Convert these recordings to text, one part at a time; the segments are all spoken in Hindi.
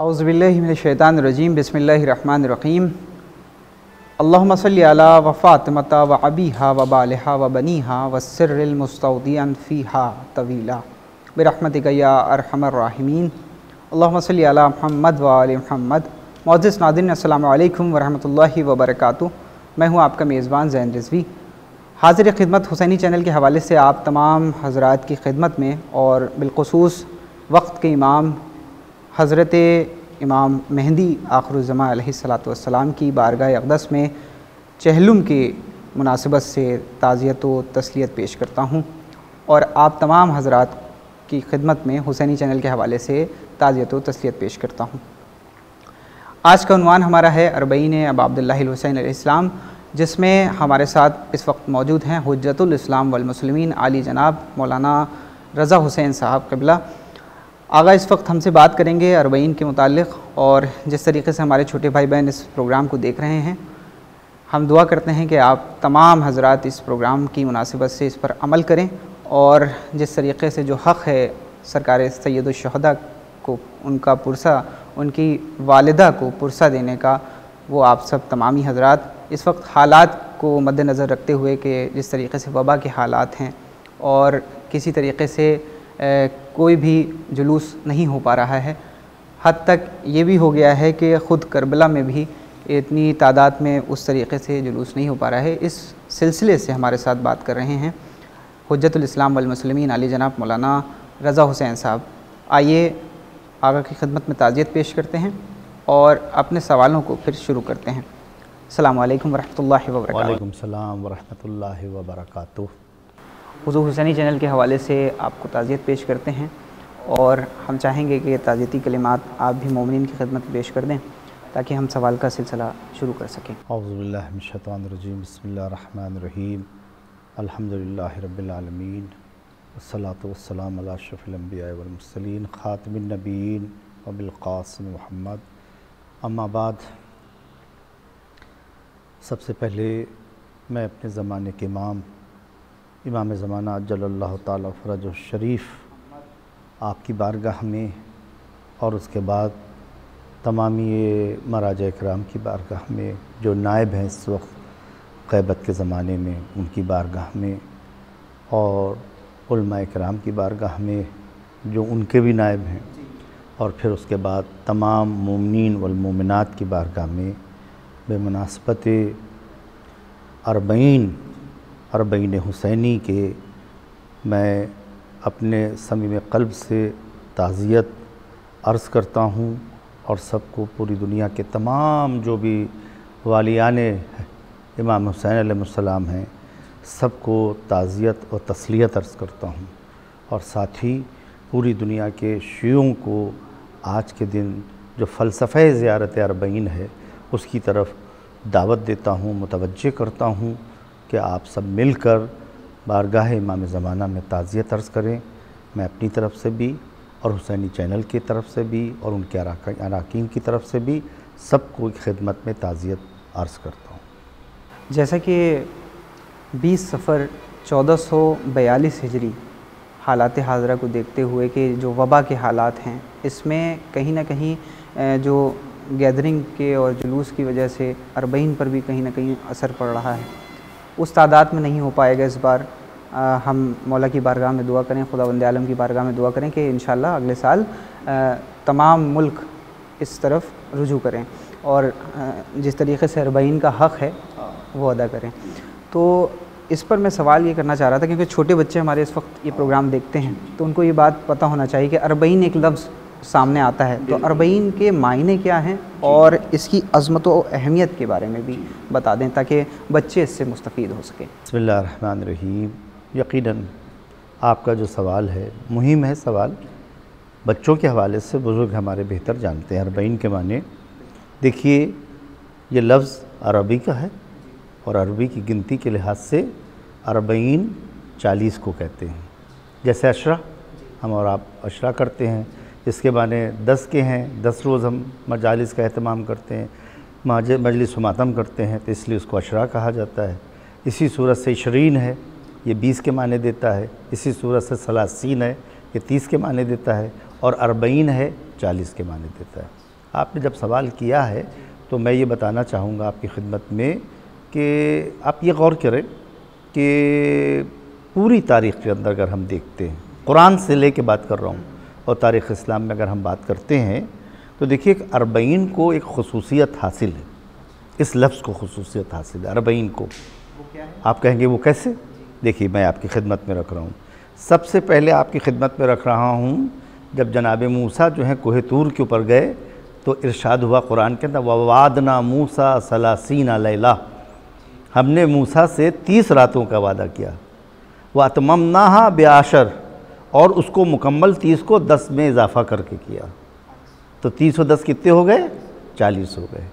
औज़ुबिल्लाहि मिनश्शैतानिर्रजीम बिस्मिल्लाहिर्रहमानिर्रहीम। अल्लाहुम्मा सल्लि अला व फ़ातिमता व अबीहा व बालिहा व बनीहा व सिर्रिल मुस्तौदिअन फ़ीहा तवीला बिरहमतिका या अरहमर राहिमीन। अल्लाहुम्मा सल्लि अला मुहम्मद व आलि मुहम्मद। मुअज़्ज़िज़ नाज़रीन, अस्सलामु अलैकुम व रहमतुल्लाहि व बरकातुहू। मैं हूँ आपका मेज़बान ज़ैन रिज़वी, हाज़िर खिदमत हुसैनी चैनल के हवाले से आप तमाम हज़रात की खिदमत में और बिलख़ुसूस वक्त के इमाम हज़रत इमाम मेहदी आखिरुज़्ज़मा अलैहिस्सलातु वस्सलाम की बारगाह अक़दस में चहलुम की मुनासिबत से ताज़ियत व तस्लियत पेश करता हूँ और आप तमाम हज़रात की खिदमत में हुसैनी चैनल के हवाले से ताज़ियत व तस्लियत पेश करता हूँ। आज का उन्वान हमारा है अरबईन अबा अब्दुल्लाहिल हुसैन अलैहिस्सलाम, जिसमें हमारे साथ इस वक्त मौजूद हैं हुज्जतुल इस्लाम वल मुस्लिमीन आली जनाब मौलाना रज़ा हुसैन साहब क़िबला। आगा इस वक्त हमसे बात करेंगे अरबईन के मुताल्लिक़, और जिस तरीके से हमारे छोटे भाई बहन इस प्रोग्राम को देख रहे हैं, हम दुआ करते हैं कि आप तमाम हज़रात इस प्रोग्राम की मुनासिबत से इस पर अमल करें और जिस तरीके से जो हक़ है सरकार सैयदुश्शुहदा को उनका पुरसा, उनकी वालिदा को पुरसा देने का, वो आप सब तमामी हज़रात इस वक्त हालात को मद्देनज़र रखते हुए कि जिस तरीके से वबा के हालात हैं और किसी तरीके से कोई भी जुलूस नहीं हो पा रहा है, हद तक ये भी हो गया है कि ख़ुद करबला में भी इतनी तादाद में उस तरीके से जुलूस नहीं हो पा रहा है। इस सिलसिले से हमारे साथ बात कर रहे हैं हुज्जतुल इस्लाम वल मुस्लिमीन आली जनाब मौलाना रज़ा हुसैन साहब। आइए आगा की खिदमत में ताज़ियत पेश करते हैं और अपने सवालों को फिर शुरू करते हैं। अस्सलामु अलैकुम वरहमतुल्लाहि व बरकातुहू। वालेकुम सलाम वरहमतुल्लाहि व बरकातुहू। हुज़ूर हुसैनी चैनल के हवाले से आपको ताज़ियत पेश करते हैं और हम चाहेंगे कि ताज़ियती कलिमात आप भी मोमिनीन की खिदमत में पेश कर दें ताकि हम सवाल का सिलसिला शुरू कर सकें। औज़ु बिल्लाहि मिनश शैतानिर रजीम, बिस्मिल्लाहिर रहमानिर रहीम, अल्हम्दुलिल्लाहि रब्बिल आलमीन, वस्सलातु वस्सलामु अला अशरफिल अंबिया वल मुरसलीन, खातिमिन नबिय्यीन व बिल क़ासिम मुहम्मद। अम्मा बाद, सबसे पहले मैं अपने ज़माने के इमाम ज़माना अज्जलल्लाहु ताला फ़रजहु शरीफ आपकी बारगाह में और उसके बाद तमामी मराजा इकराम की बारगाह में जो नायब हैं इस वक्त ग़ैबत के ज़माने में, उनकी बारगाह में, और उलमा इकराम की बारगाह में जो उनके भी नायब हैं, और फिर उसके बाद तमाम मोमिनीन वल मोमिनात की बारगाह में बेमुनासबत अरबईन हुसैनी के मैं अपने समीम क़ल्ब से ताज़ियत अर्ज़ करता हूँ और सबको, पूरी दुनिया के तमाम जो भी वालियान इमाम हुसैन अलैहिस्सलाम हैं, सबको ताज़ियत और तस्लियत अर्ज़ करता हूँ, और साथ ही पूरी दुनिया के शियों को आज के दिन जो फ़लसफ़े ज़ियारत अरबईन है उसकी तरफ दावत देता हूँ, मुतवज्जे करता हूँ कि आप सब मिलकर बारगाह इमाम ज़माना में ताज़ियत अर्ज़ करें। मैं अपनी तरफ़ से भी और हुसैनी चैनल की तरफ़ से भी और उनके अराकीन की तरफ़ से भी सबको खिदमत में ताज़ियत अर्ज़ करता हूँ। जैसा कि 20 सफ़र 1442 हिजरी हालात हाज़िरा को देखते हुए कि जो वबा के हालात हैं, इसमें कहीं ना कहीं जो गैदरिंग के और जुलूस की वजह से अरबईन पर भी कहीं ना कहीं असर पड़ रहा है। उस तादाद में नहीं हो पाएगा इस बार। हम मौला की बारगाह में दुआ करें, खुदावंद आलम की बारगाह में दुआ करें कि इंशाअल्लाह अगले साल तमाम मुल्क इस तरफ रुजू करें और जिस तरीके से अरबईन का हक़ है वो अदा करें। तो इस पर मैं सवाल ये करना चाह रहा था, क्योंकि छोटे बच्चे हमारे इस वक्त ये प्रोग्राम देखते हैं, तो उनको ये बात पता होना चाहिए कि अरबईन एक लफ्ज़ सामने आता है, तो अरबईन के मायने क्या हैं और इसकी अज़मत व अहमियत के बारे में भी बता दें ताकि बच्चे इससे मुस्तफ़ीद हो सकें। बिस्मिल्लाहिर्रहमानिर्रहीम। यकीनन आपका जो सवाल है मुहिम है सवाल, बच्चों के हवाले से बुज़ुर्ग हमारे बेहतर जानते हैं अरबईन के माने। देखिए, ये लफ्ज़ अरबी का है और अरबी की गिनती के लिहाज से अरबईन 40 को कहते हैं। जैसे अशरा, हम और आप अशरा करते हैं, इसके माने 10 के हैं। 10 रोज़ हम मजालिस का एहतमाम करते हैं, मजलिस मातम करते हैं, तो इसलिए उसको अशरा कहा जाता है। इसी सूरत से इशरीन है, ये 20 के माने देता है। इसी सूरत से 30 है, ये 30 के माने देता है। और अरबईन है, 40 के माने देता है। आपने जब सवाल किया है तो मैं ये बताना चाहूँगा आपकी खिदमत में कि आप ये गौर करें कि पूरी तारीख़ के अंदर अगर हम देखते हैं, कुरान से ले के बात कर रहा हूँ, और तारीख़ इस्लाम में अगर हम बात करते हैं तो देखिए एक अरबईन को एक खसूसियत हासिल है, इस लफ्ज़ को खसूसियत हासिल है अरबईन को। आप कहेंगे वो कैसे? देखिए मैं आपकी खिदमत में रख रहा हूँ। सबसे पहले आपकी खिदमत में रख रहा हूँ, जब जनाब मूसा जो है कोहे तूर के ऊपर गए तो इरशाद हुआ कुरान के अंदर, ववादना मूसा सलासीना लैला, हमने मूसा से 30 रातों का वादा किया, वअतममनाहा बिआशर, और उसको मुकम्मल 30 को 10 में इजाफ़ा करके किया, तो 30 और 10 कितने हो गए? 40 हो गए।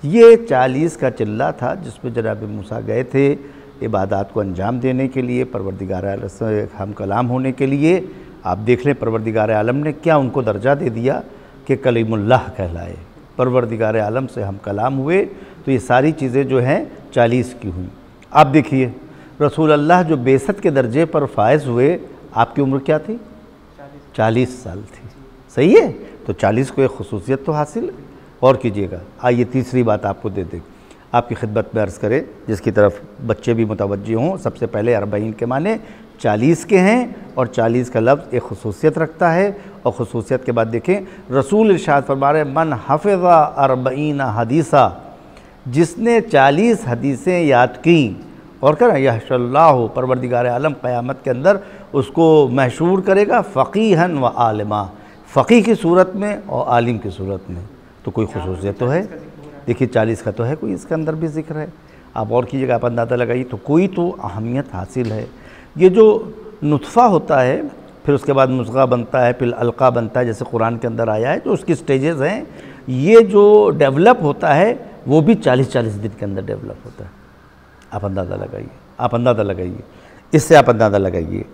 ये 40 का चिल्ला था जिसमें जनाब मूसा गए थे इबादत को अंजाम देने के लिए, परवरदिगार आलम से हम कलाम होने के लिए। आप देख लें परवरदिगार आलम ने क्या उनको दर्जा दे दिया कि कलीमुल्लाह कहलाए, परवरदिगार आलम से हम कलाम हुए। तो ये सारी चीज़ें जो हैं 40 की हुई। आप देखिए रसूल अल्लाह जो बेसत के दर्जे पर फायज़ हुए, आपकी उम्र क्या थी? 40 साल थी। सही है, तो 40 को एक खसूसियत तो हासिल और कीजिएगा। आइए तीसरी बात आपको दे दें, आपकी खिदमत में अर्ज़ करें, जिसकी तरफ बच्चे भी मुतवज्जे हों। सबसे पहले अरबईन के माने 40 के हैं, और 40 का लफ्ज़ एक खसूसियत रखता है। और खसूसियत के बाद देखें, रसूल इरशाद फरमा रहे, मन हफ़िज़ा अरबईन हदीसा, जिसने 40 हदीसें याद की और कर यहशल्लाहु, परवरदिगार आलम क़यामत के अंदर उसको मशहूर करेगा फ़क़ीहन व आलिमा, फ़क़ीह की सूरत में और आलिम की सूरत में। तो कोई खसूसियत तो है। देखिए 40 का तो है, कोई इसके अंदर भी ज़िक्र है। आप और की जगह आप अंदाज़ा लगाइए, तो कोई तो अहमियत हासिल है। ये जो नुत्फ़ा होता है, फिर उसके बाद मुज़ग़ा बनता है, फिर अलक़ा बनता है, जैसे कुरान के अंदर आया है, तो उसकी स्टेजेस हैं। ये जो डेवलप होता है वो भी 40-40 दिन के अंदर डेवलप होता है। आप अंदाज़ा लगाइए, आप अंदाज़ा लगाइए, इससे आप अंदाज़ा लगाइए।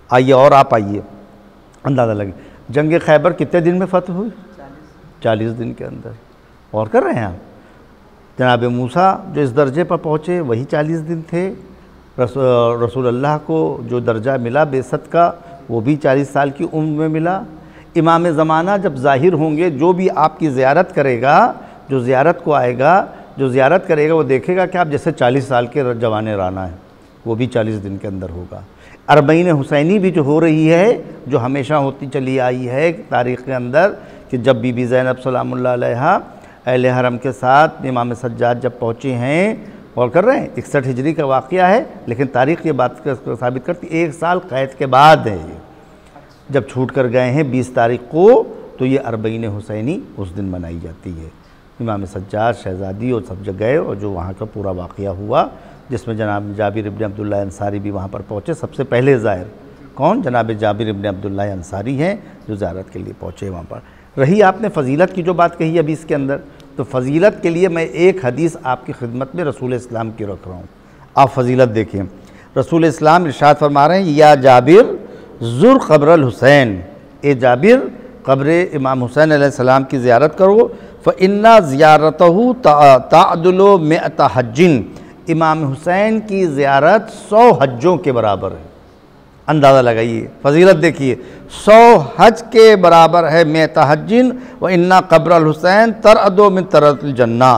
आइए और आप आइए, अंदाज़ा लगाइए, जंग खैबर कितने दिन में फ़तह हुई? 40 दिन के अंदर। और कर रहे हैं आप, जनाब मूसा जो इस दर्जे पर पहुँचे वही 40 दिन थे। रसूल अल्लाह को जो दर्जा मिला बेसत का, वो भी 40 साल की उम्र में मिला। इमाम ज़माना जब ज़ाहिर होंगे, जो भी आपकी ज़ियारत करेगा, जो ज़ियारत को आएगा, जो ज़ियारत करेगा, वो देखेगा कि आप जैसे 40 साल के जवाने राना है, वो भी 40 दिन के अंदर होगा। अरबईन हुसैनी भी जो हो रही है, जो हमेशा होती चली आई है तारीख़ के अंदर, कि जब बीबी ज़ैनब सलामुल्लाह अलैहा अहले हरम के साथ इमाम सज्जाद जब पहुँचे हैं, और कर रहे हैं 61 हिजरी का वाक़या है, लेकिन तारीख़ ये बात को साबित करती 1 साल क़ैद के बाद है ये, जब छूट कर गए हैं 20 तारीख़ को, तो ये अरबईन हुसैनी उस दिन मनाई जाती है। इमाम सज्जाद, शहज़ादी और सब जगह गए, और जो वहाँ का पूरा वाक़या हुआ, जिसमें जनाब जाबिर इब्न अब्दुल्लाह अंसारी भी वहाँ पर पहुँचे। सबसे पहले ज़ाहिर कौन? जनाब जाबिर इब्न अब्दुल्लाह अंसारी हैं, जो ज़ियारत के लिए पहुँचे वहाँ पर। रही आपने फ़जीलत की जो बात कही अभी इसके अंदर, तो फ़जीलत के लिए मैं एक हदीस आपकी खिदमत में रसूल इस्लाम की रख रहा हूँ। आप फ़जीलत देखिए, रसूल इस्लाम इरशाद फरमा रहे हैं, या जाबिर ज़ुर क़ब्रल हुसैन, ए जाबिर क़ब्र इमाम हुसैन अलैहिस्सलाम की ज़ियारत करो, फ़इन्ना ज़ियारतहु ताअदुलु मिअत हज्जिन, इमाम हुसैन की ज़ियारत 100 हज्जों के बराबर है। अंदाज़ा लगाइए, फ़जीलत देखिए, 100 हज के बराबर है मिअत हज्जिन, व इन्ना क़ब्रल हुसैन तरअदु मिन तरअतिल जन्ना,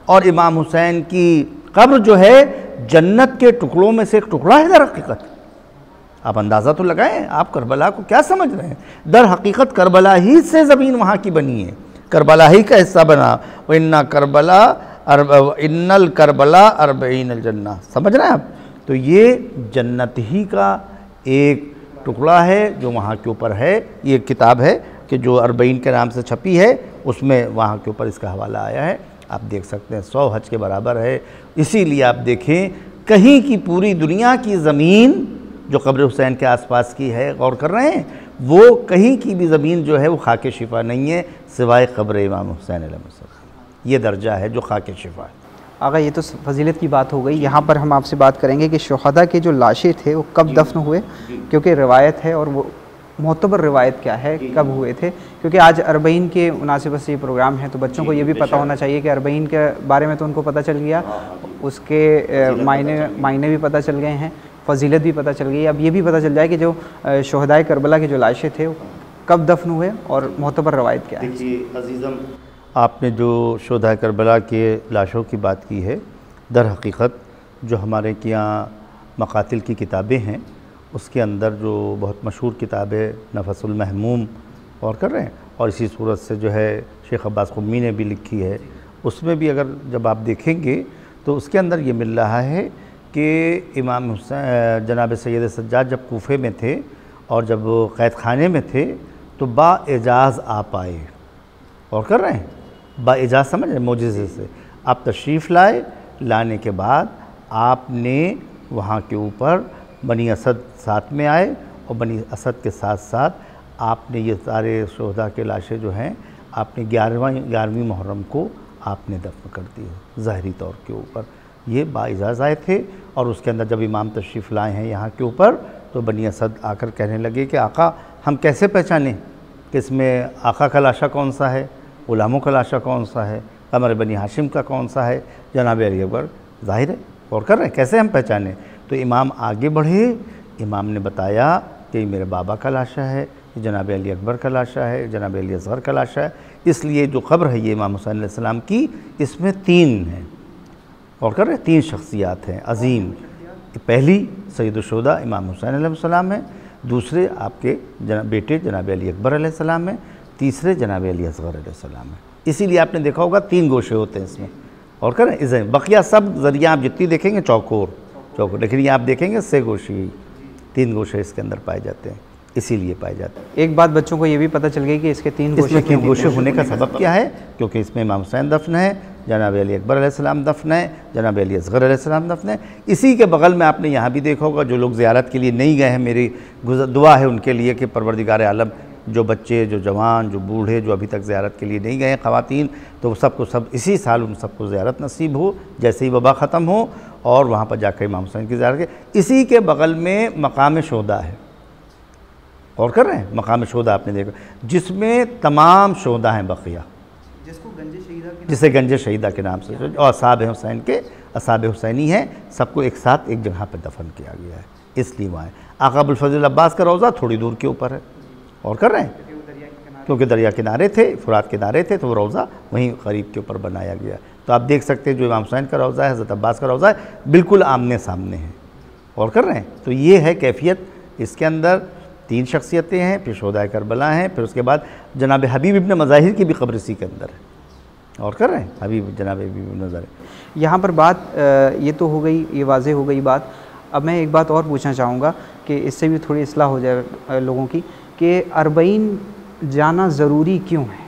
और इमाम हुसैन की कब्र जो है जन्नत के टुकड़ों में से एक टुकड़ा है दर हकीकत। आप अंदाज़ा तो लगाएं, आप करबला को क्या समझ रहे हैं? दर हकीकत करबला ही से ज़मीन वहाँ की बनी है, करबला ही का हिस्सा बना। व इन्ना करबला इन्नल करबला अरबईन जन्ना, समझ रहे हैं आप? तो ये जन्नत ही का एक टुकड़ा है जो वहाँ के ऊपर है। ये किताब है कि जो अरबईन के नाम से छपी है, उसमें वहाँ के ऊपर इसका हवाला आया है। आप देख सकते हैं 100 हज के बराबर है। इसीलिए आप देखें, कहीं की पूरी दुनिया की ज़मीन जो कब्र हुसैन के आसपास की है, गौर कर रहे हैं, वो कहीं की भी ज़मीन जो है वो खाके शिफा नहीं है, सिवाय कब्र इमाम हुसैन अलैहिस्सलाम। ये दर्जा है जो खाके शिफा है। आगा ये तो फजीलत की बात हो गई। यहाँ पर हम आपसे बात करेंगे कि शुहदा के जो लाशें थे वो कब दफन हुए, क्योंकि रिवायत है, और वो मोतबर रिवायत क्या है, कब हुए थे। क्योंकि आज अरबईन के मुनासिबत से ये प्रोग्राम है, तो बच्चों को ये भी पता होना चाहिए कि अरबईन के बारे में तो उनको पता चल गया, उसके मायने भी पता चल गए हैं, फजीलत भी पता चल गई। अब ये भी पता चल जाए कि जो शुहदाए करबला के जो लाशें थे वो कब दफन हुए और मोतबर रवायत क्या है। देखिए अजीज़म, आपने जो शोधा करबला के लाशों की बात की है, दर हकीकत जो हमारे के यहाँ मकातिल की किताबें हैं उसके अंदर जो बहुत मशहूर किताब है नफसुल महमूम और कर रहे हैं, और इसी सूरत से जो है शेख अब्बास क़ुम्मी ने भी लिखी है, उसमें भी अगर जब आप देखेंगे तो उसके अंदर ये मिल रहा है कि इमाम हुसैन जनाब सैयद सज्जाद जब कूफे में थे और जब क़ैद खाने में थे तो बाएजाज़ आप आए और कर रहे हैं, बाएजाज़ समझ रहे, मोजिज़े से आप तशरीफ़ लाए, लाने के बाद आपने वहाँ के ऊपर बनी असद साथ में आए और बनी असद के साथ साथ आपने ये सारे शोहदा के लाशें जो हैं आपने 11वीं मुहर्रम को आपने दफन कर दिए ज़ाहरी तौर के ऊपर। ये बाइजाज़ आए थे और उसके अंदर जब इमाम तशरीफ़ लाए हैं यहाँ के ऊपर तो बनी असद आकर कहने लगे कि आका हम कैसे पहचानें कि इसमें आका का लाशा कौन सा है, ग़ुलामों का लाशा कौन सा है, कमर बनी हाशिम का कौन सा है, जनाब अली अकबर, ज़ाहिर है और कर रहे हैं कैसे हम पहचानें। तो इमाम आगे बढ़े, इमाम ने बताया कि मेरे बाबा का लाशा है, जनाब अली अकबर का लाशा है, जनाब अली असग़र का लाशा है, इसलिए जो क़ब्र है ये इमाम हुसैन अलैहिस्सलाम की, इसमें 3 हैं और कर रहे 3 शख्सियात हैं अज़ीम। पहली सैयदुश्शुहदा इमाम हुसैन अलैहिस्सलाम है, दूसरे आपके बेटे जनाब अली अकबर अलैहिस्सलाम है, तीसरे जनाब अली असग़र अलैहिस्सलाम है। इसीलिए आपने देखा होगा 3 गोशे होते हैं इसमें और करें इसे बकिया सब ज़रिया आप जितनी देखेंगे चौकोर, लेकिन ये आप देखेंगे 6 गोशे, 3 गोशे इसके अंदर पाए जाते हैं, इसीलिए पाए जाते हैं। एक बात बच्चों को ये भी पता चल गई कि इसके 3 गोशे होने का सबब क्या है, क्योंकि इसमें इमाम हुसैन दफन है, जनाब अली अकबर अलैहिस्सलाम दफन है, जनाब अली असग़र अलैहिस्सलाम दफन है। इसी के बगल में आपने यहाँ भी देखा होगा जो लोग ज़ियारत के लिए नहीं गए हैं, मेरी दुआ है उनके लिए कि परवरदिगार आलम जो बच्चे, जो जवान, जो बूढ़े, जो अभी तक ज़ियारत के लिए नहीं गए हैं, ख़वातीन, तो सबको सब इसी साल उन सबको ज़ियारत नसीब हो जैसे ही वबा ख़त्म हो और वहाँ पर जाकर इमाम हुसैन की ज़ियारत के। इसी के बगल में मकाम शोहदा है और कर रहे हैं, मकाम शोहदा आपने देखा जिसमें तमाम शोहदा हैं बकिया, जिसे गंज शहीदा के नाम से, और असाब हुसैन के असाब हुसैनी हैं, सबको एक साथ एक जगह पर दफन किया गया है, इसलिए वहाँ आका अबुल फजल अब्बास का रोज़ा थोड़ी दूर के ऊपर है और कर रहे हैं, क्योंकि दरिया किनारे थे, फुरात किनारे थे, तो वो रोज़ा वहीं करीब के ऊपर बनाया गया। तो आप देख सकते हैं जो इमाम हुसैन का रोज़ा है, हज़रत अब्बास का रोज़ा है, बिल्कुल आमने सामने है और कर रहे हैं। तो ये है कैफियत, इसके अंदर 3 शख्सियतें हैं, फिर शोहदाए करबला हैं, फिर उसके बाद जनाब हबीब इब्न मज़ाहिर की भी क़ब्र इसी के अंदर है और कर रहे हैं, हबीब जनाब हबीब इब्न मज़ाहिर। यहाँ पर बात ये तो हो गई, ये वाज़ेह हो गई बात। अब मैं एक बात और पूछना चाहूँगा कि इससे भी थोड़ी इस्लाह हो जाए लोगों की, कि 40 जाना ज़रूरी क्यों है,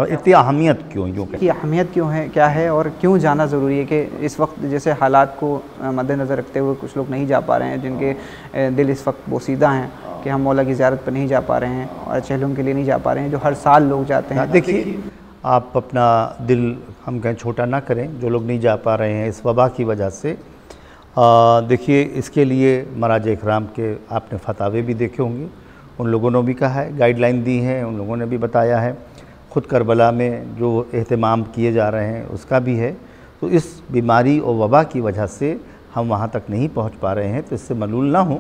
इतनी अहमियत क्यों, यूँ की अहमियत क्यों है, क्या है और क्यों जाना ज़रूरी है। कि इस वक्त जैसे हालात को मद्देनज़र रखते हुए कुछ लोग नहीं जा पा रहे हैं, जिनके दिल इस वक्त बोसीदा हैं कि हम मौला की ज़ियारत पर नहीं जा पा रहे हैं और चहलों के लिए नहीं जा पा रहे हैं, जो हर साल लोग जाते हैं। देखिए आप अपना दिल हम कहें छोटा ना करें, जो लोग नहीं जा पा रहे हैं इस वबा की वजह से। देखिए इसके लिए मराज इकराम के आपने फतावे भी देखे होंगे, उन लोगों ने भी कहा है, गाइडलाइन दी है, उन लोगों ने भी बताया है, ख़ुद करबला में जो एहतमाम किए जा रहे हैं उसका भी है। तो इस बीमारी और वबा की वजह से हम वहाँ तक नहीं पहुँच पा रहे हैं, तो इससे मलूल ना हो।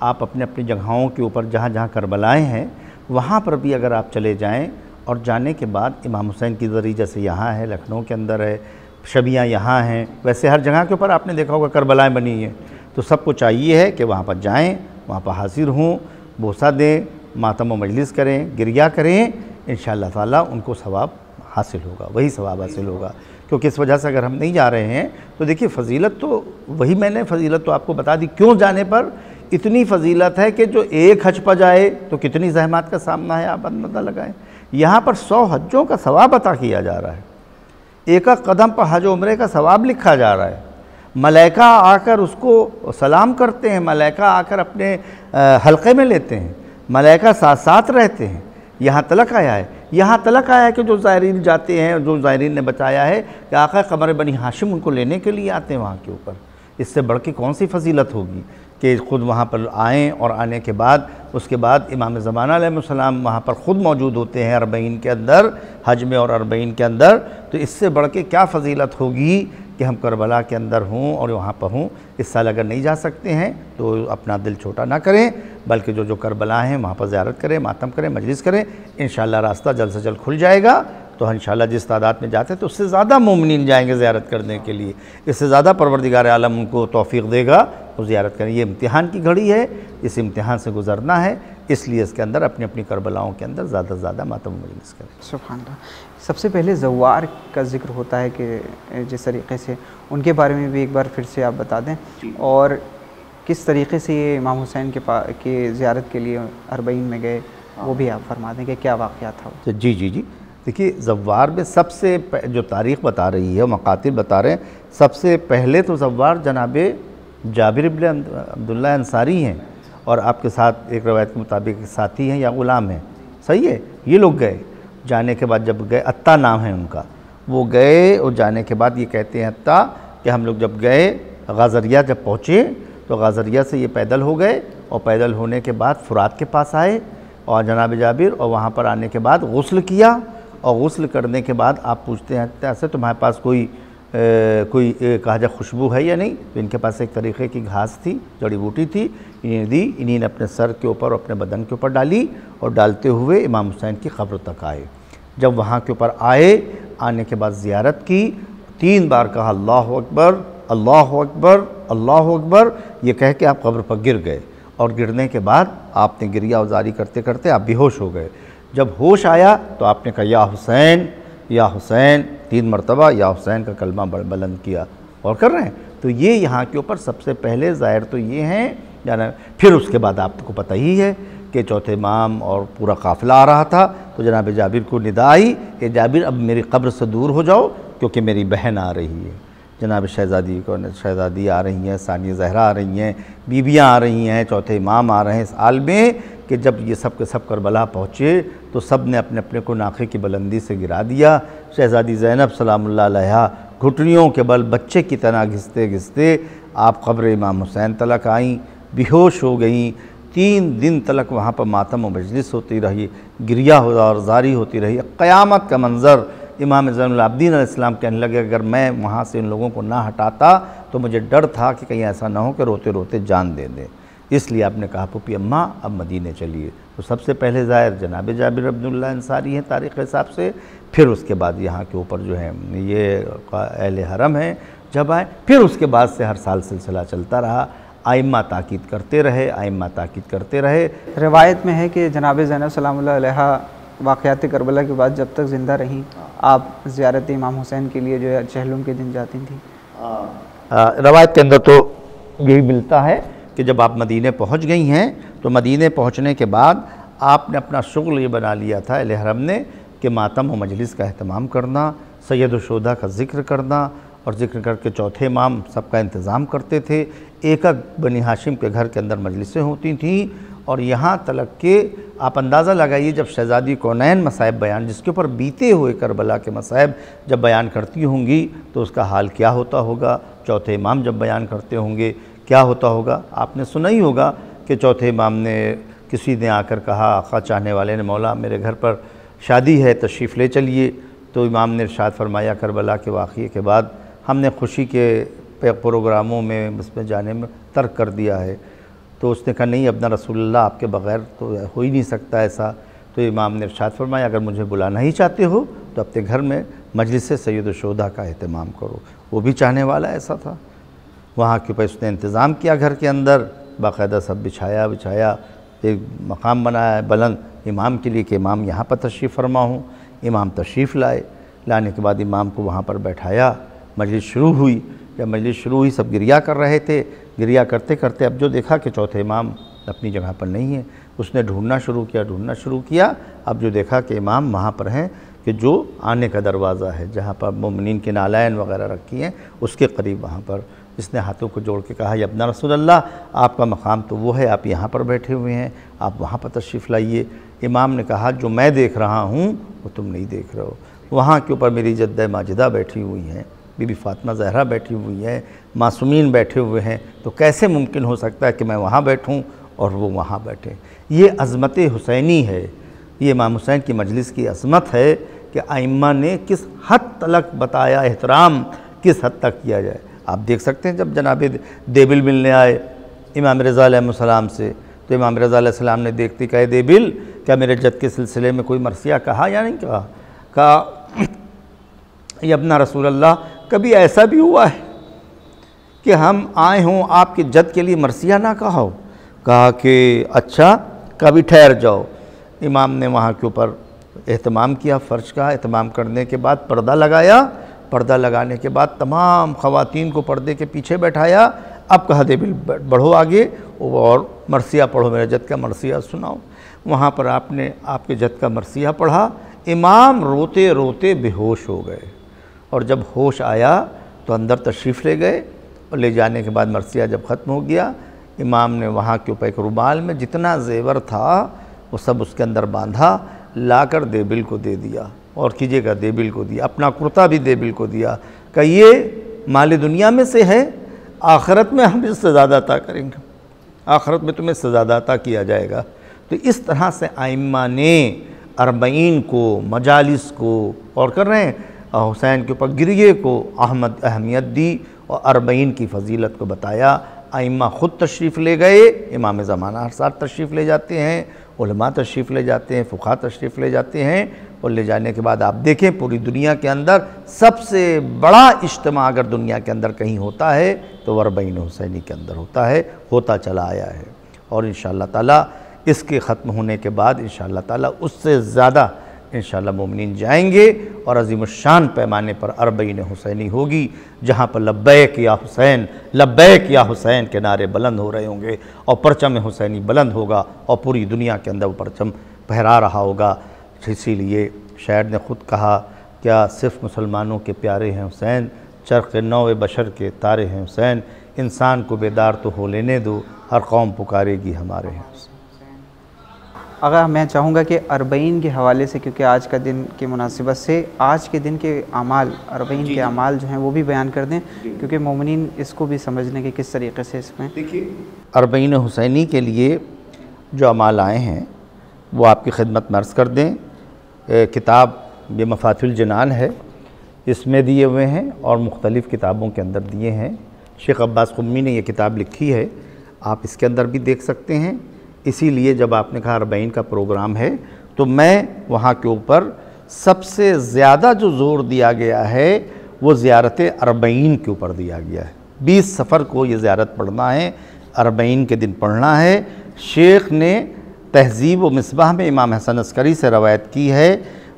आप अपने अपनी जगहों के ऊपर जहाँ जहाँ करबलाएँ हैं वहाँ पर भी अगर आप चले जाएँ और जाने के बाद इमाम हुसैन की ज़री जैसे यहाँ है, लखनऊ के अंदर है, शबियाँ यहाँ हैं, वैसे हर जगह के ऊपर आपने देखा होगा करबलाएँ बनी हैं। तो सबको चाहिए है कि वहाँ पर जाएँ, वहाँ पर हाजिर हों, बोसा दें, मातम व मजलिस करें, गिरिया करें, इंशाअल्लाह ताला उनको सवाब हासिल होगा, वही सवाब हासिल होगा। क्योंकि इस वजह से अगर हम नहीं जा रहे हैं तो देखिए फ़जीलत तो वही, मैंने फ़जीलत तो आपको बता दी, क्यों जाने पर इतनी फ़जीलत है कि जो एक हज पर जाए तो कितनी ज़हमत का सामना है, आप अंदाज़ा लगाएं। यहाँ पर 100 हज्जों का सवाब अता किया जा रहा है, एक कदम पर हज उम्रे का सवाब लिखा जा रहा है। मलाइका आकर उसको सलाम करते हैं, मलाइका आकर अपने हल्के में लेते हैं, मलाइका साथ साथ रहते हैं। यहाँ तलक आया है, यहाँ तलक आया है कि जो ज़ायरीन जाते हैं, जो ज़ायरीन ने बताया है कि आका कमर बनी हाशिम उनको लेने के लिए आते हैं वहाँ के ऊपर। इससे बढ़ के कौन सी फ़जीलत होगी कि ख़ुद वहाँ पर आएँ और आने के बाद उसके बाद इमाम ज़माना अलैहिस्सलाम वहाँ पर ख़ुद मौजूद होते हैं अरबईन के अंदर, हज में और अरबईन के अंदर। तो इससे बढ़ के क्या फ़जीलत होगी कि हम करबला के अंदर हों और वहाँ पर हों। इस साल अगर नहीं जा सकते हैं तो अपना दिल छोटा ना करें, बल्कि जो जो करबला हैं वहाँ पर ज़ियारत करें, मातम करें, मजलिस करें। इंशाअल्लाह रास्ता जल्द से जल्द खुल जाएगा। तो इंशाअल्लाह जिस तादाद में जाते हैं तो उससे ज़्यादा मोमिनीन जाएंगे ज़ियारत करने के लिए, इससे ज़्यादा परवरदिगार आलम उनको तौफीक देगा वो ज़ियारत करें। ये इम्तिहान की घड़ी है, इस इम्तिहान से गुज़रना है, इसलिए इसके अंदर अपनी अपनी करबलाओं के अंदर ज़्यादा से ज़्यादा मातम मजलिस करें। सुभान अल्लाह। सबसे पहले ज़व्वार का ज़िक्र होता है कि जिस तरीक़े से, उनके बारे में भी एक बार फिर से आप बता दें, और किस तरीक़े से ये इमाम हुसैन के ज़ियारत के लिए अरबईन में गए, वो भी आप फरमा दें कि क्या वाक़या था वो। जी जी जी, देखिए ज़व्वार में सबसे जो तारीख़ बता रही है, मकातिल बता रहे हैं, सबसे पहले तो ज़व्वार जनाब जाबिर इब्न अब्दुल्लाह अंसारी हैं, और आपके साथ एक रवायत के मुताबिक साथी हैं या ग़ुलाम हैं, सही है। ये लोग गए, जाने के बाद जब गए, अत्ता नाम है उनका, वो गए और जाने के बाद ये कहते हैं अत्ता कि हम लोग जब गए गाज़रिया, जब पहुँचे तो गाज़रिया से ये पैदल हो गए, और पैदल होने के बाद फ़ुरात के पास आए और जनाब जाबिर, और वहाँ पर आने के बाद गुस्ल किया, और गुस्ल करने के बाद आप पूछते हैं ऐसे तुम्हारे पास कोई कहा जाए खुशबू है या नहीं, तो इनके पास एक तरीक़े की घास थी, जड़ी बूटी थी, इन्हें दी, इन्हीं ने अपने सर के ऊपर और अपने बदन के ऊपर डाली, और डालते हुए इमाम हुसैन की क़ब्र तक आए। जब वहाँ के ऊपर आए, आने के बाद ज़ियारत की, 3 बार कहा अल्लाहु अकबर अल्लाहु अकबर अल्लाहु अकबर, ये कह के आप क़ब्र पर गिर गए, और गिरने के बाद आपने गिरिया उजारी करते करते आप बेहोश हो गए। जब होश आया तो आपने कहा या हुसैन या हुसैन, 3 मरतबा या हुसैन का कलमा बुलंद किया, और कर रहे हैं। तो ये यहाँ के ऊपर सबसे पहले ज़ाहिर तो ये हैं जाना। फिर उसके बाद आपको पता ही है कि चौथे इमाम और पूरा काफ़िला आ रहा था, तो जनाब जाबिर को निदा आई कि जाबिर अब मेरी क़ब्र से दूर हो जाओ, क्योंकि मेरी बहन आ रही है, जनाब शहज़ादी आ रही हैं, सानिया ज़हरा आ रही हैं, बीबियाँ आ रही हैं, चौथे इमाम आ रहे हैं इस हाल में कि जब ये सब के सब करबला पहुँचे तो सब ने अपने अपने को नाखे की बुलंदी से गिरा दिया। शहज़ादी ज़ैनब सलामुल्लाह अलैहा घुटनियों के बल बच्चे की तरह घिसते घिसते आप क़ब्र इमाम हुसैन तलक आईं, बेहोश हो गईं। 3 दिन तलक वहाँ पर मातम व मजलिस होती रही, गिरिया और ज़ारी होती रही। क़यामत का मंज़र इमाम ज़ैनुल आबिदीन अलैहिस्सलाम कहने लगे अगर मैं वहाँ से इन लोगों को ना हटाता तो मुझे डर था कि कहीं ऐसा ना हो कि रोते रोते जान दे दें, इसलिए आपने कहा पुपी अम्मा अब मदीने चलिए। तो सबसे पहले ज़ाहिर जनाब जाबिर अब्दुल्लाह अंसारी हैं तारीख़ हिसाब से, फिर उसके बाद यहाँ के ऊपर जो है ये अहले हरम हैं जब आए, फिर उसके बाद से हर साल सिलसिला चलता रहा। आइम्मा ताकीद करते रहे, आइम्मा ताकीद करते रहे। रिवायत में है कि जनाब ज़ैनब सलामुल्लाह अलैहा वाक़यात करबला के बाद जब तक ज़िंदा रहीं, आप ज़ियारत इमाम हुसैन के लिए जो है चहलुम के दिन जाती थी। रवायत के अंदर तो यही मिलता है कि जब आप मदीने पहुंच गई हैं तो मदीने पहुंचने के बाद आपने अपना शुग़्ल ये बना लिया था अहले हरम ने कि मातम व मजलिस का अहतमाम करना, सैयद व शुहदा का ज़िक्र करना, और ज़िक्र करके चौथे इमाम सबका इंतज़ाम करते थे। एक बनी हाशिम के घर के अंदर मजलिसें होती थीं, और यहाँ तलक के आप अंदाज़ा लगाइए जब शहज़ादी कौनैन मसाइब बयान, जिसके ऊपर बीते हुए करबला के मसाइब जब बयान करती होंगी तो उसका हाल क्या होता होगा, चौथे इमाम जब बयान करते होंगे क्या होता होगा। आपने सुना ही होगा कि चौथे इमाम ने किसी ने आकर कहा, आका चाहने वाले ने, मौला मेरे घर पर शादी है तशरीफ़ ले चलिए। तो इमाम ने इरशाद फरमाया करबला के वाक़ये के बाद हमने खुशी के प्रोग्रामों में उसमें जाने में तर्क कर दिया है। तो उसने कहा नहीं अपना रसूलुल्लाह आपके बग़ैर तो हो ही नहीं सकता ऐसा। तो इमाम ने इरशाद फरमाया अगर मुझे बुलाना ही चाहते हो तो अपने घर में मजलिस सैयद शुहदा का अहतमाम करो। वो भी चाहने वाला ऐसा था। वहाँ के ऊपर उसने इंतज़ाम किया, घर के अंदर बाकायदा सब बिछाया, एक मकाम बनाया बुलंद इमाम के लिए कि इमाम यहाँ पर तशरीफ़ फरमा हूँ। इमाम तशरीफ़ लाने के बाद इमाम को वहाँ पर बैठाया, मजलिस शुरू हुई। जब मजलिस शुरू हुई सब गिरिया कर रहे थे, गिरिया करते करते अब जो देखा कि चौथे इमाम अपनी जगह पर नहीं है, उसने ढूंढना शुरू किया। अब जो देखा कि इमाम वहाँ पर हैं कि जो आने का दरवाज़ा है जहाँ पर मोमिनीन के नालायन वगैरह रखी हैं उसके करीब वहाँ पर इसने हाथों को जोड़ के कहा या अपना रसूलल्लाह आपका मकाम तो वो है, आप यहाँ पर बैठे हुए हैं, आप वहाँ पर तशरीफ़ लाइए। इमाम ने कहा जो मैं देख रहा हूँ वो तुम नहीं देख रहे हो। वहाँ के ऊपर मेरी जद्दा माजिदा बैठी हुई हैं, बीबी फ़ातिमा ज़हरा बैठी हुई है, मासूमीन बैठे हुए हैं, तो कैसे मुमकिन हो सकता है कि मैं वहाँ बैठूँ और वो वहाँ बैठे। ये अज़मत हुसैनी है, ये इमाम हुसैन की मजलिस की अज़मत है कि आइम्मा ने किस हद तलक बताया, एहतराम किस हद तक किया जाए। आप देख सकते हैं जब जनाब देबिल मिलने आए इमाम रज़ा अलैहिस्सलाम से, तो इमाम रज़ा अलैहिस्सलाम ने देखते कहे देबिल क्या मेरे जद के सिलसिले में कोई मरसिया कहा या नहीं कहा यब्ना रसूल अल्लाह, कभी ऐसा भी हुआ है कि हम आए हों आपके जद के लिए मरसिया ना कहा हो? कहा कि अच्छा कभी ठहर जाओ। इमाम ने वहाँ के ऊपर एहतमाम किया, फ़र्श का एहतमाम करने के बाद पर्दा लगाया, पर्दा लगाने के बाद तमाम ख़वातीन को पर्दे के पीछे बैठाया। अब कहा दे बढ़ो आगे और मरसिया पढ़ो, मेरे जद का मरसिया सुनाओ। वहाँ पर आपने आपके जद का मरसिया पढ़ा। इमाम रोते रोते बेहोश हो गए और जब होश आया तो अंदर तशरीफ़ ले गए और ले जाने के बाद मरसिया जब ख़त्म हो गया, इमाम ने वहाँ के ऊपर एक रुमाल में जितना जेवर था वो सब उसके अंदर बांधा, लाकर देबिल को दे दिया और कीजिएगा देबिल को दिया, अपना कुर्ता भी देबिल को दिया। कि ये माल दुनिया में से है, आखिरत में हम इससे ज़्यादा अता करेंगे, आखिरत में तुम्हें इससे ज़्यादा अता किया जाएगा। तो इस तरह से आइम्मा ने अरबईन को, मजालिस को और कर रहे हैं हुसैन के ऊपर गिरिए को अहमियत दी और अरबईन की फजीलत को बताया। आइम्मा ख़ुद तशरीफ़ ले गए, इमाम ज़माना हर साल तशरीफ़ ले जाते हैं, उलमा तशरीफ़ ले जाते हैं, फ़ुक़हा तशरीफ़ ले जाते हैं। और ले जाने के बाद आप देखें पूरी दुनिया के अंदर सबसे बड़ा इज्तिमा अगर दुनिया के अंदर कहीं होता है तो अरबईन हुसैनी के अंदर होता है, होता चला आया है। और इंशाअल्लाह ताला इसके ख़त्म होने के बाद इंशाअल्लाह ताला उससे ज़्यादा इंशाअल्लाह मोमिनीन जाएंगे और अज़ीमुश्शान पैमाने पर अरबईन हुसैनी होगी, जहाँ पर लब्बैक या हुसैन, लब्बैक या हुसैन के नारे बुलंद हो रहे होंगे और परचम हुसैनी बुलंद होगा और पूरी दुनिया के अंदर वो परचम फहरा रहा होगा। इसीलिए शायर ने ख़ुद कहा, क्या सिर्फ़ मुसलमानों के प्यारे हैं हुसैन, चरख़ नौ बशर के तारे हैं हुसैन, इंसान को बेदार तो हो लेने दो, हर कौम पुकारेगी हमारे हैं। अगर मैं चाहूँगा कि अरबईन के हवाले से, क्योंकि आज का दिन की मुनासिबत से आज के दिन के अमाल, अरबईन के अमाल जो हैं वो भी बयान कर दें, क्योंकि मोमिनीन इसको भी समझने के किस तरीके से इसमें। देखिए, अरबईन हुसैनी के लिए जो अमाल आए हैं वो आपकी खिदमत में अर्ज़ कर दें। किताब ये मफातिहुल जनान है, इसमें दिए हुए हैं और मुख्तलिफ़ किताबों के अंदर दिए हैं। शेख अब्बास क़ुम्मी ने ये किताब लिखी है, आप इसके अंदर भी देख सकते हैं। इसीलिए जब आपने कहा अरबईन का प्रोग्राम है तो मैं वहाँ के ऊपर सबसे ज़्यादा जो ज़ोर दिया गया है वो ज़ियारत अरबईन के ऊपर दिया गया है। 20 सफ़र को ये ज़ियारत पढ़ना है, अरबईन के दिन पढ़ना है। शेख ने तहज़ीब व मिसबाह में इमाम हसन अस्करी से रवायत की है।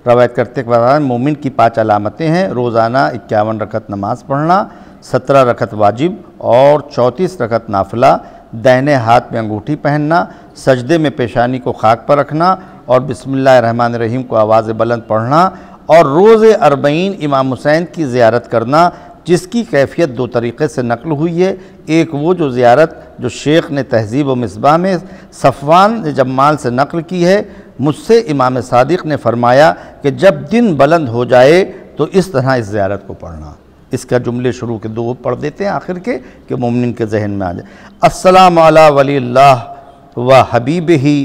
रवायत करते के बाद मोमिन की 5 अलामतें हैं, रोज़ाना 51 रकत नमाज़ पढ़ना, 17 रकत वाजिब और 34 रकत नाफिला, दाहिने हाथ में अंगूठी पहनना, सजदे में पेशानी को खाक पर रखना और बिस्मिल्लाहिर्रहमानिर्रहीम को आवाज़ बुलंद पढ़ना और रोज़े अरबईन इमाम हुसैन की ज़ियारत करना, जिसकी कैफियत 2 तरीक़े से नकल हुई है। एक वो जो ज़ियारत जो शेख ने तहज़ीब व मिसबाह में सफ़वान ने जम्माल से नकल की है, मुझसे इमाम सादिक़ ने फ़रमाया कि जब दिन बुलंद हो जाए तो इस तरह इस ज़ियारत को पढ़ना। इसका जुमले शुरू के 2 पढ़ देते हैं आखिर के कि मोमिन के जहन में आ जाए। अस्सलामु अला वलील्लाह व हबीबिही,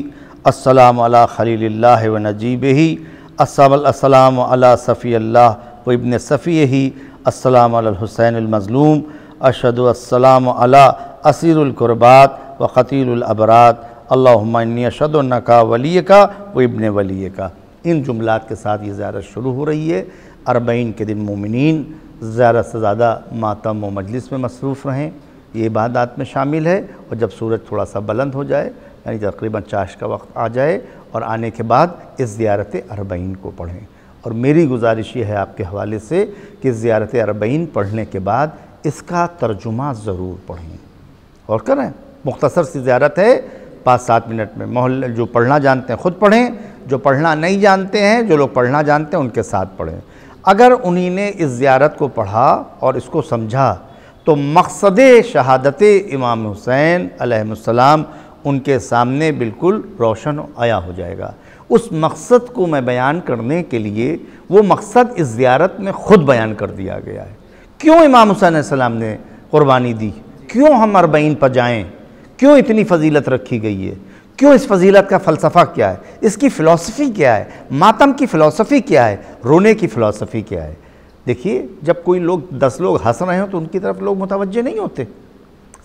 अस्सलामु अला खलीलिल्लाह व नजीबिही, अस्सलामु अला सफ़ियल्लाह व इब्न सफ़ियही, अस्सलामु अला हुसैन अल मज़लूम, अशहदु अस्सलामु अला असीरुल कुर्बात व क़तीलुल अबरात, अल्लाहुम्मा इन्नी अशहदु अन्नका वलियका व इब्न वलियका। इन जुमलात के साथ ये ज़ियारत शुरू हो रही है। अरबईन के दिन मोमिनीन ज़्यादा से ज़्यादा मातम व मजलिस में मसरूफ़ रहें, ये इबादत में शामिल है। और जब सूरज थोड़ा सा बुलंद हो जाए, यानी तकरीबन चाश का वक्त आ जाए और आने के बाद इस ज़ियारत अरबईन को पढ़ें। और मेरी गुजारिश ये है आपके हवाले से कि ज़ियारत अरबईन पढ़ने के बाद इसका तर्जुमा ज़रूर पढ़ें और करें। मुख्तसर सी ज़ियारत है, 5-7 मिनट में। मोहल्ले जो पढ़ना जानते हैं ख़ुद पढ़ें, जो पढ़ना नहीं जानते हैं, जो लोग पढ़ना जानते हैं उनके साथ पढ़ें। अगर उन्हीं ने इस ज़ियारत को पढ़ा और इसको समझा तो मकसद शहादत इमाम हुसैन अलैहिस्सलाम उनके सामने बिल्कुल रोशन आया हो जाएगा। उस मकसद को मैं बयान करने के लिए वो मकसद इस ज़ियारत में ख़ुद बयान कर दिया गया है। क्यों इमाम हुसैन अलैहिस्सलाम ने क़ुरबानी दी, क्यों हम अरबईन पर जाएँ, क्यों इतनी फ़जीलत रखी गई है, क्यों इस फजीलत का फ़लसफ़ा क्या है, इसकी फ़िलॉसफ़ी क्या है, मातम की फ़िलॉसफ़ी क्या है, रोने की फ़िलॉसफ़ी क्या है। देखिए, जब कोई लोग 10 लोग हंस रहे हो तो उनकी तरफ लोग मुतवज्जे नहीं होते,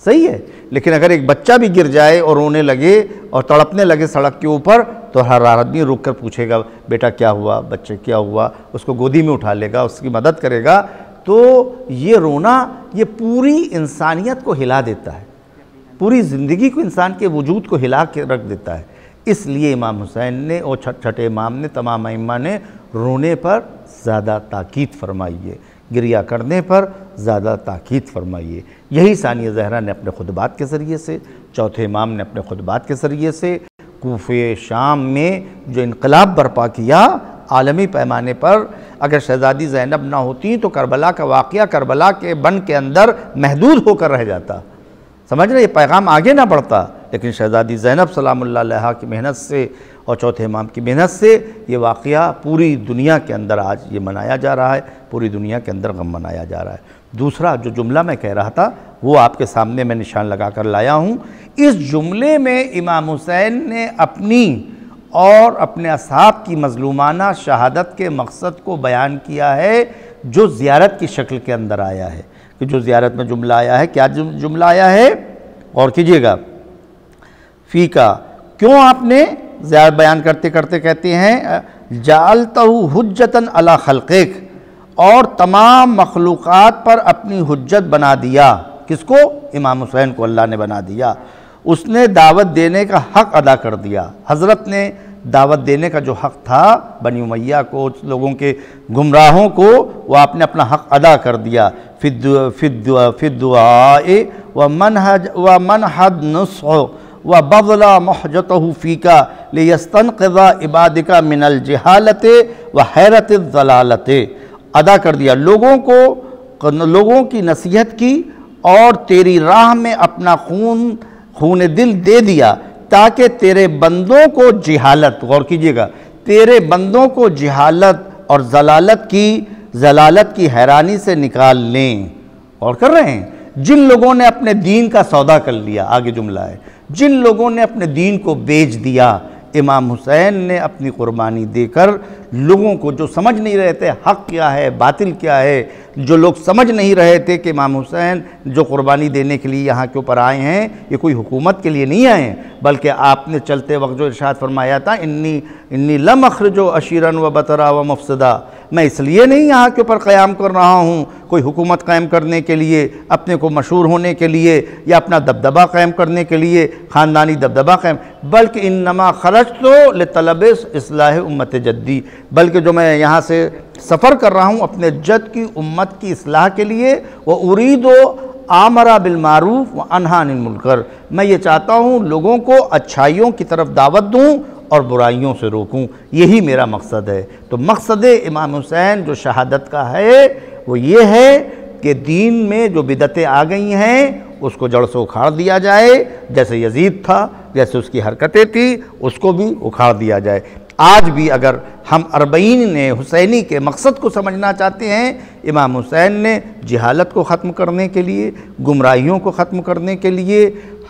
सही है। लेकिन अगर एक बच्चा भी गिर जाए और रोने लगे और तड़पने लगे सड़क के ऊपर तो हर आदमी रुक कर पूछेगा बेटा क्या हुआ, बच्चे क्या हुआ, उसको गोदी में उठा लेगा, उसकी मदद करेगा। तो ये रोना ये पूरी इंसानियत को हिला देता है, पूरी ज़िंदगी को, इंसान के वजूद को हिला के रख देता है। इसलिए इमाम हुसैन ने और छठे इमाम ने, तमाम इमाम ने रोने पर ज़्यादा ताकीद फरमाई है, गिरिया करने पर ज़्यादा ताकीद फरमाई है। यही सानिया ज़हरा ने अपने खुतबात के ज़रिए से, चौथे इमाम ने अपने खुतबात के ज़रिए से कूफे शाम में जो इनकलाब बर्पा किया आलमी पैमाने पर। अगर शहज़ादी ज़ैनब ना होती तो करबला का वाक़या करबला के बन के अंदर महदूद होकर रह जाता, समझ रहे, ये पैगाम आगे ना बढ़ता। लेकिन शहज़ादी ज़ैनब सलामुल्लाह अलैहा की मेहनत से और चौथे इमाम की मेहनत से ये वाक़या पूरी दुनिया के अंदर आज ये मनाया जा रहा है, पूरी दुनिया के अंदर गम मनाया जा रहा है। दूसरा जो जुमला मैं कह रहा था वो आपके सामने मैं निशान लगा कर लाया हूँ। इस जुमले में इमाम हुसैन ने अपनी और अपने असहाब की मज़लूमाना शहादत के मकसद को बयान किया है, जो ज़ियारत की शक्ल के अंदर आया है। कि जो ज़ियारत में जुमला आया है, क्या जुमला आया है और कीजिएगा, फ़ीका, क्यों आपने ज़ियारत बयान करते करते कहते हैं जालतहु हुज्जतन अला खल्क़िक, और तमाम मखलूक़ात पर अपनी हुज्जत बना दिया। किसको? इमाम हुसैन को अल्लाह ने बना दिया। उसने दावत देने का हक़ अदा कर दिया। हज़रत ने दावत देने का जो हक़ था बनी उमैया को, लोगों के गुमराहों को, वह आपने अपना हक़ अदा कर दिया। फिद्दुआए व मनहद नुस्ह व बज़ला महजतहु फ़ीका लियस्तनक़िज़ा इबादिका मिनल जहालत व हैरत ज़लालत, अदा कर दिया। लोगों की नसीहत की और तेरी राह में अपना खून दिल दे दिया, ताकि तेरे बंदों को जिहालत, गौर कीजिएगा, तेरे बंदों को जिहालत और ज़लालत की हैरानी से निकाल लें। और कर रहे हैं, जिन लोगों ने अपने दीन का सौदा कर लिया, आगे जुमला है, जिन लोगों ने अपने दीन को बेच दिया, इमाम हुसैन ने अपनी कुर्बानी देकर लोगों को, जो समझ नहीं रहे थे हक़ क्या है बातिल क्या है, जो लोग समझ नहीं रहे थे कि इमाम हुसैन जो कुर्बानी देने के लिए यहाँ के ऊपर आए हैं, ये कोई हुकूमत के लिए नहीं आए हैं, बल्कि आपने चलते वक्त जो इरशाद फरमाया था, इन्नी लम अखरजो अशीरन व बतरा व मफसदा, मैं इसलिए नहीं यहाँ के ऊपर क़याम कर रहा हूँ कोई हुकूमत कायम करने के लिए, अपने को मशहूर होने के लिए या अपना दबदबा कायम करने के लिए, ख़ानदानी दबदबा कायम, बल्कि इन्नमा खरजतो लितलब इस्लाह उम्मत जद्दी, बल्कि जो मैं यहाँ से सफ़र कर रहा हूँ अपने जद की उम्मत की इस्लाह के लिए, व उरीदो आमरा बिलमारूफ व अनहा अनिल मुनकर, मैं ये चाहता हूँ लोगों को अच्छाइयों की तरफ दावत दूँ और बुराइयों से रोकूं, यही मेरा मकसद है। तो मकसद इमाम हुसैन जो शहादत का है वो ये है कि दीन में जो बिदतें आ गई हैं उसको जड़ से उखाड़ दिया जाए, जैसे यजीद था, जैसे उसकी हरकतें थी, उसको भी उखाड़ दिया जाए। आज भी अगर हम अरबईन ने हुसैनी के मकसद को समझना चाहते हैं, इमाम हुसैन ने जिहालत को ख़त्म करने के लिए, गुमराहियों को ख़त्म करने के लिए,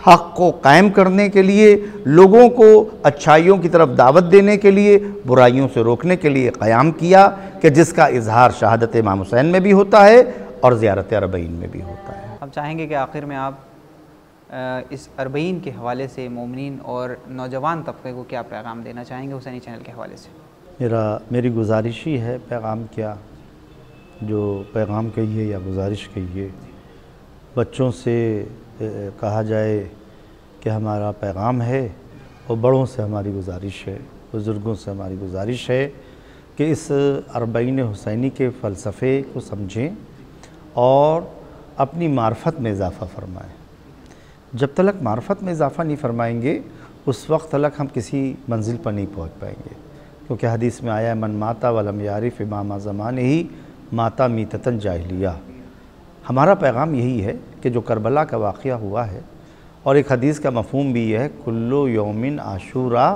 हक़ को कायम करने के लिए, लोगों को अच्छाइयों की तरफ दावत देने के लिए, बुराइयों से रोकने के लिए क़याम किया, कि जिसका इजहार शहादत इमाम हुसैन में भी होता है और ज़ियारत अरबईन में भी होता है। अब चाहेंगे कि आखिर में आप इस अरबईन के हवाले से मोमिनीन और नौजवान तबके को क्या पैगाम देना चाहेंगे हुसैनी चैनल के हवाले से? मेरी गुजारिश ही है, पैगाम क्या, जो पैगाम कहिए या गुजारिश कहिए, बच्चों से कहा जाए कि हमारा पैगाम है, और बड़ों से हमारी गुजारिश है, बुज़ुर्गों से हमारी गुजारिश है कि इस अरबईन हुसैनी के फ़लसफ़े को समझें और अपनी मार्फत में इजाफ़ा फरमाएँ। जब तक मार्फत में इजाफ़ा नहीं फरमाएंगे उस वक्त तक हम किसी मंजिल पर नहीं पहुँच पाएंगे, क्योंकि हदीस में आया है मन माता वलम यारिफ इमाम ज़माने ही माता मीततन जाहिलिया। हमारा पैगाम यही है कि जो करबला का वाक़या हुआ है, और एक हदीस का मफ़हूम भी है, कुल्लु यौमिन आशूरा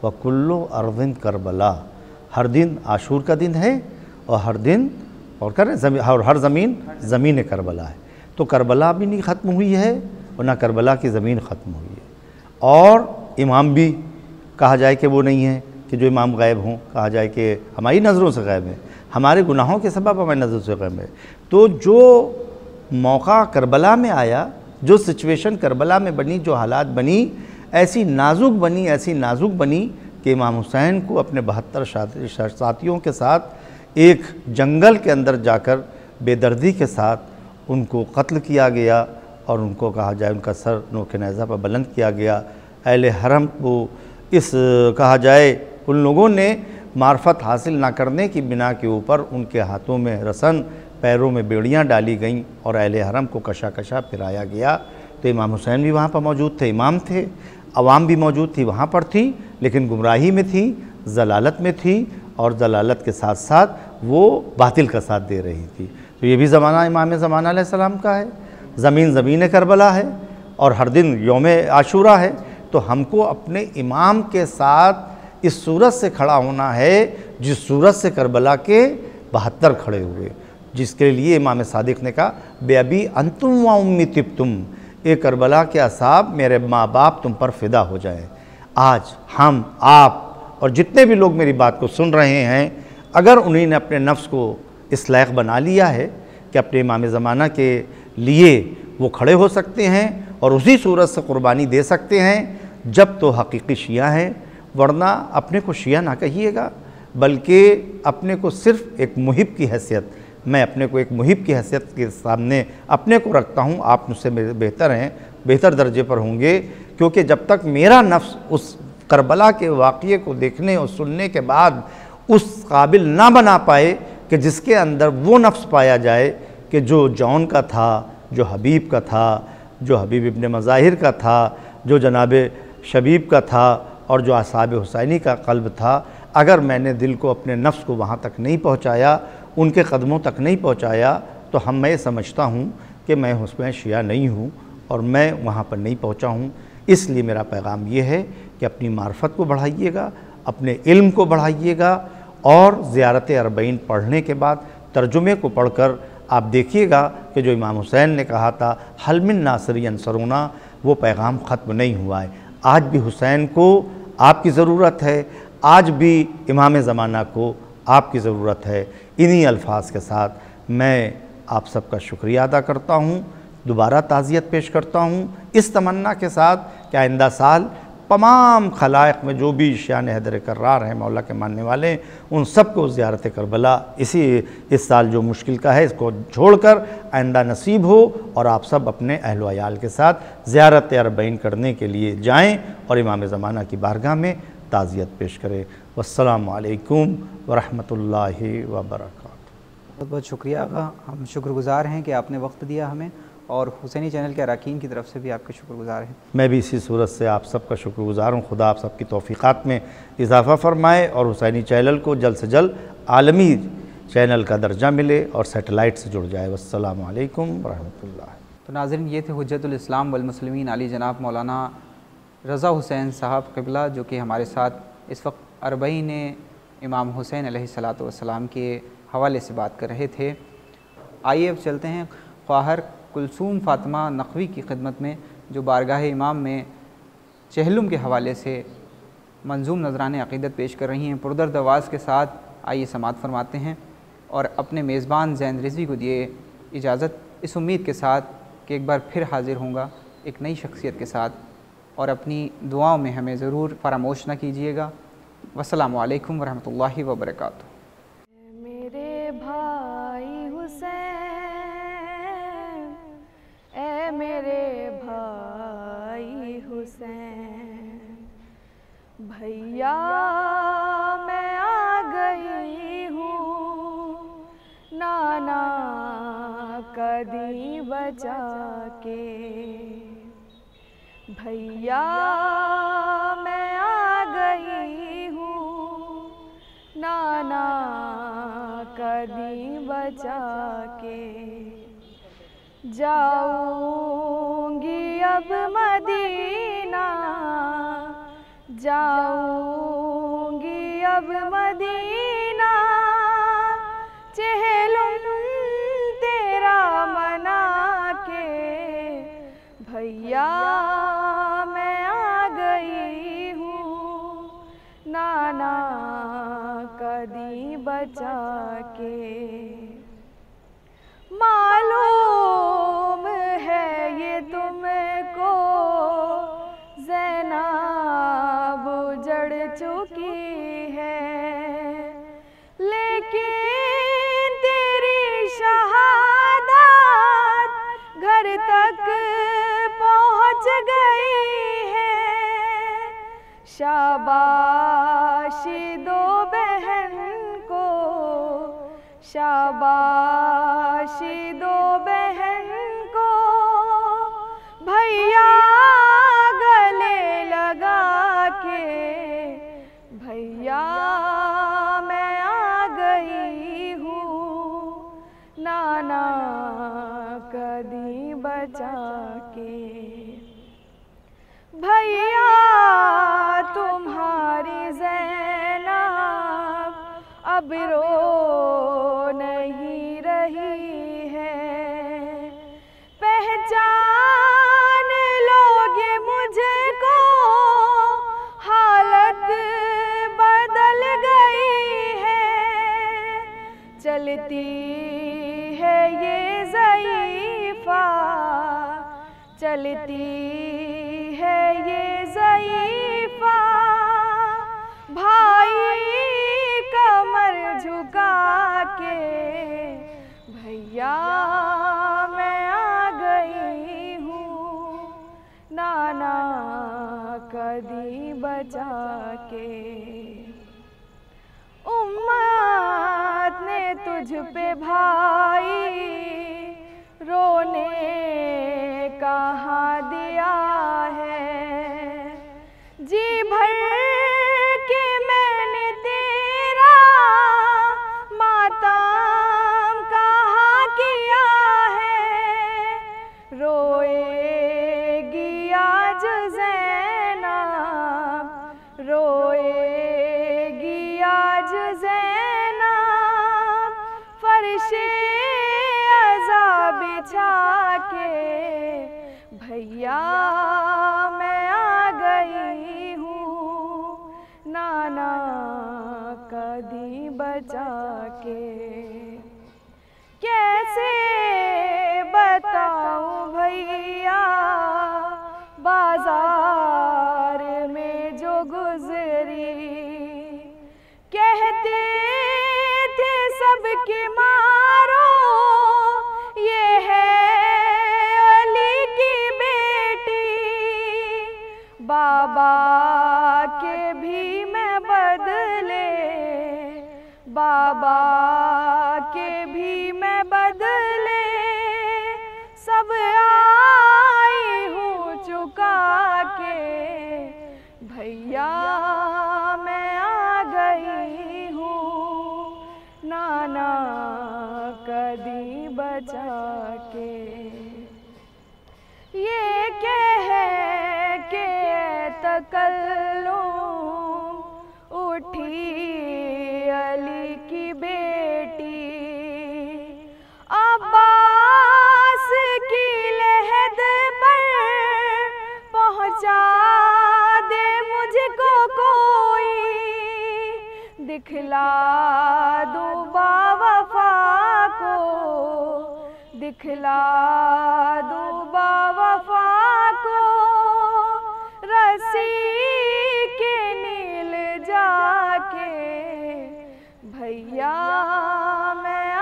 व कुल्लु अर्दिन करबला, हर दिन आशूर का दिन है और हर दिन और हर ज़मीन ज़मीन करबला है। तो करबला भी नहीं ख़त्म हुई है और ना करबला की ज़मीन ख़त्म हुई है, और इमाम भी कहा जाए कि वो नहीं है कि जो इमाम गायब हों, कहा जाए कि हमारी नज़रों से गायब है, हमारे गुनाहों के सबब हमारी नज़रों से गायब है। तो जो मौका करबला में आया, जो सिचुएशन करबला में बनी, जो हालात बनी, ऐसी नाजुक बनी कि कि इमाम हुसैन को अपने 72 साथियों के साथ एक जंगल के अंदर जाकर बेदर्दी के साथ उनको कत्ल किया गया और उनको कहा जाए उनका सर नोके नेज़ा पर बुलंद किया गया। अहले हरम को इस कहा जाए उन लोगों ने मार्फत हासिल ना करने की बिना के ऊपर उनके हाथों में रसन, पैरों में बेड़ियाँ डाली गईं और अहले हरम को कशा कशा फिराया गया। तो इमाम हुसैन भी वहाँ पर मौजूद थे, इमाम थे, अवाम भी मौजूद थी, वहाँ पर थी, लेकिन गुमराही में थी, ज़लालत में थी और ज़लालत के साथ साथ वो बातिल का साथ दे रही थी। तो ये भी ज़माना इमाम ज़माना अलैहिस्सलाम का है, ज़मीन करबला है और हर दिन यौम आशूरा है। तो हमको अपने इमाम के साथ इस सूरत से खड़ा होना है जिस सूरत से करबला के 72 खड़े हुए, जिसके लिए इमाम सादिक ने कहा बेअबी अंतुम व उम्मी तिब्तुम, ए करबला के असाब मेरे माँ बाप तुम पर फ़िदा हो जाए। आज हम आप और जितने भी लोग मेरी बात को सुन रहे हैं, अगर उन्हीं ने अपने नफ्स को इस लायक बना लिया है कि अपने इमाम ज़माना के लिए वो खड़े हो सकते हैं और उसी सूरत से क़ुरबानी दे सकते हैं, जब तो हकीकी शिया हैं। वरना अपने को शिया ना कहिएगा, बल्कि अपने को सिर्फ़ एक मुहिब की हैसियत, मैं अपने को एक मुहिब की हैसियत के सामने अपने को रखता हूँ। आप मुझसे बेहतर हैं, बेहतर दर्जे पर होंगे, क्योंकि जब तक मेरा नफ्स उस करबला के वाक़ये को देखने और सुनने के बाद उस काबिल ना बना पाए कि जिसके अंदर वो नफ्स पाया जाए कि जो जौन का था, जो हबीब का था, जो हबीब इब्न मज़ाहिर का था, जो जनाब शबीब का था और जो असहाब हुसैनी का क़ल्ब था, अगर मैंने दिल को अपने नफ्स को वहाँ तक नहीं पहुँचाया, उनके कदमों तक नहीं पहुँचाया, तो मैं समझता हूँ कि मैं उसमें शिया नहीं हूँ और मैं वहाँ पर नहीं पहुँचा हूँ। इसलिए मेरा पैगाम ये है कि अपनी मार्फत को बढ़ाइएगा, अपने इल्म को बढ़ाइएगा और ज़ियारत अरबईन पढ़ने के बाद तर्जुमे को पढ़कर आप देखिएगा कि जो इमाम हुसैन ने कहा था हल मिन नासिरी अंसरूना, वो पैगाम ख़त्म नहीं हुआ है। आज भी हुसैन को आपकी ज़रूरत है, आज भी इमाम ज़माना को आपकी ज़रूरत है। इन्हीं अल्फाज के साथ मैं आप सबका शुक्रिया अदा करता हूँ, दोबारा ताज़ियत पेश करता हूँ, इस तमन्ना के साथ कि आइंदा साल तमाम खलाइक में जो भी शान हैदर कर्रार हैं, मौला के मानने वाले, उन सब को ज़ियारत करबला इस साल जो मुश्किल का है इसको छोड़कर आइंदा नसीब हो और आप सब अपने अहल व अयाल के साथ ज़ियारत अरबईन करने के लिए जाएँ और इमाम ज़माना की बारगाह में ताज़ियत पेश करें। वस्सलामु अलैकुम वरहमतुल्लाहि वबरकातुहू। बहुत बहुत शुक्रिया आगा, हम शुक्रगुज़ार हैं कि आपने वक्त दिया हमें और हुसैनी चैनल के अरकान की तरफ से भी आपके शुक्रगुज़ार हैं। मैं भी इसी सूरत से आप सबका शुक्रगुज़ार हूँ। खुदा आप सबकी तौफ़ीक़ात में इजाफ़ा फ़रमाए और हुसैनी चैनल को जल्द से जल्द आलमी चैनल का दर्जा मिले और सैटेलाइट से जुड़ जाए। वस्सलामु अलैकुम वरहमतुल्लाह। तो नाज़रीन, ये थे हुज्जतुल इस्लाम वल मुस्लिमीन अली जनाब मौलाना रज़ा हुसैन साहब क़िबला, जो कि हमारे साथ इस वक्त अरबईन इमाम हुसैन अलैहिस्सलातु वस्सलाम के हवाले से बात कर रहे थे। आइए अब चलते हैं ख्वाहर कुलसूम फ़ातिमा नक़वी की खिदमत में, जो बारगाह इमाम में चहलुम के हवाले से मंजूम नजराने अक़ीदत पेश कर रही हैं। पुरदर्द आवाज़ के साथ आइए समात फरमाते हैं और अपने मेज़बान ज़ैन रिज़वी को दिए इजाज़त, इस उम्मीद के साथ कि एक बार फिर हाज़िर होंगे एक नई शख्सियत के साथ, और अपनी दुआओं में हमें ज़रूर फरामोश न कीजिएगा। वस्सलामु अलैकुम वरहमतुल्लाहि वबरकातुहू। मेरे भाई हुसैन, ए मेरे भाई हुसैन, भैया मैं आ गई हूँ नाना कदी बचा के, भैया मैं आ गई हूँ नाना कदी बचा के, जाऊंगी अब मदीना, जाऊंगी अब मदीना, चहलुम तेरा मना के, भैया मैं आ गई हूँ नाना कदी बचा के। मालूम है ये तुमको ज़ैनब जड़ चुकी है, लेकिन तेरी शहादत घर तक पहुँच गई है। शाबाशी दो बहन को, शाबाशी दो बहन को, भैया गले लगा के, भैया मैं आ गई हूँ नाना कदी बचा के। भैया तुम्हारी ज़ैनब अब रो नहीं रही है, पहचान लोगे मुझको, हालत बदल गई है। चलती है ये ज़ईफ़ा, चलती है ये ज़ईफ़ा, भाई कमर झुका के, भैया मैं आ गई हूँ नाना कदी बचा के। उम्मत ने तुझ पे भाई रोने कहाँ दिया है, जी भर के मैंने तेरा मातम कहाँ किया है। रोएगी आज ज़ैनब, रोएगी आज ज़ैनब, फर्शे अज़ा बिछा के, भैया मैं आ गई हूँ नाना कदी बचा के। कैसे बताऊँ भैया बाजार में जो गुजरी, कहते थे सबके मारो ये है अली की बेटी, बाबा के भी मैं बदले, बाबा के भी मैं बदले, सब आई हूँ चुका के, भैया मैं आ गई हूँ नाना कदी बचा के। ये कह के तकल्लुम उठी अली की बेटी, अब्बास की लहद पर पहुँचा दे मुझको कोई, दिखला दूँ बावफा को, दिखला दूँ बावफा को, रस्सी के नील जाके, भैया मैं आ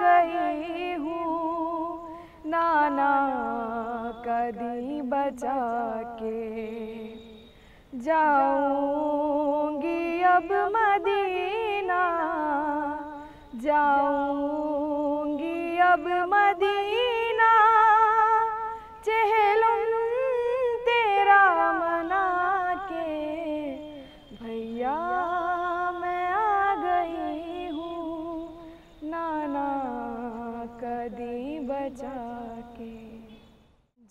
गई हूँ नाना कदी बचा के। जाऊंगी अब मदीना, जाऊंगी अब मदीना, चहलुम तेरा मना के, भैया मैं आ गई हूँ नाना कदी बचा के।